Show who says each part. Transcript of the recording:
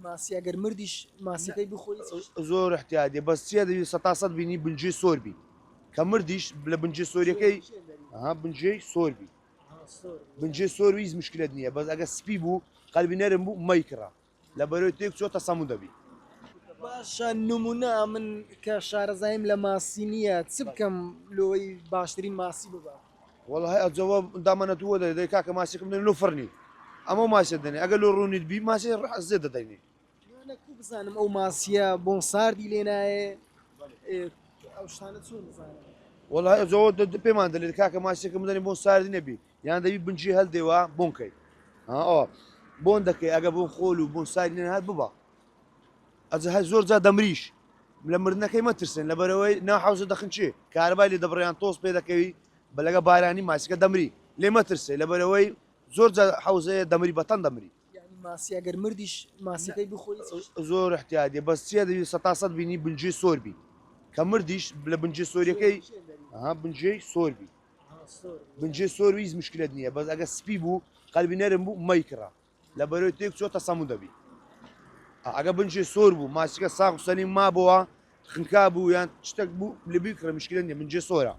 Speaker 1: ماسی ئەگەر مردیش ماسیەکەی بخۆی
Speaker 2: زۆر احتیادێ بەس چێ دەوی 100% بینی بنجێ سۆربی کە مردیش لە بنجێ سۆریەکەی بنجێی سۆربی بنجێ سۆروی هیچ مشکلت نییە بەس ئەگە سپی بوو قەلبی نەرم بوو مەیکڕا لە بەرەوەی تێک چۆتە سەموو دەبی.
Speaker 1: باشە نمونە من کە شارەزایم لە ماسی نییە چ بکەم لۆی باشترین ماسی ببە
Speaker 2: وەڵی ئەجەوە دامانەتووە دەدەی کاکە ماسیەکەم دێن لۆ فڕنی ئەمە ماسیە دەنێ ئەگە لۆ ڕوونیت بی ماسی زێ دەدەینێ
Speaker 1: بزانم ئەو ماسیە بۆن ساردی لێ نایە ئەو شتانە چۆن بزانم
Speaker 2: وەڵی ئەجەوە پێمان دەلێت کاکە ماسیەکەم دەنێ بۆ ساردی نەبی یان دەبی بنجی هەلدێوە بۆنکەی بۆن دەکەی ئەگە بۆن خۆل و بۆن ساری لێ هات ببە ئەجە هە زۆر جا دەمریش لە مردنەکەی مەترسن لە بەرەوەی ناحوزە دەخنچێ کاربای لێ دەبڕیان تۆز پێ دەکەوی بە لەگە بارانی ماسیکە دەمری لێ مەترسێ لە بەرەوەی زۆر حوزەیە دەمری بەتەن دەمری
Speaker 1: ماسی ئەگەر مردیش ماسیەکەی بخۆی
Speaker 2: زۆر احتیادێ بەس چێ دەوی 100% بینی بنجێ سۆربی کە مردیش لە بنجێ سۆریەکەی بنجێی سۆربی بنجێ سۆروی هیچ مشکلت نییە بەس ئەگە سپی بوو قەلبی نەرم بوو مەیکڕا لە بەرەوەی تێک چۆتە سەموو دەبی ئەگە بنجێ سۆر بوو ماسیکە ساق و سەلیم مابەوە خنکا بوو یان شتێک بوو لە بیکڕە مشکلت نییە بنجێ سۆرە.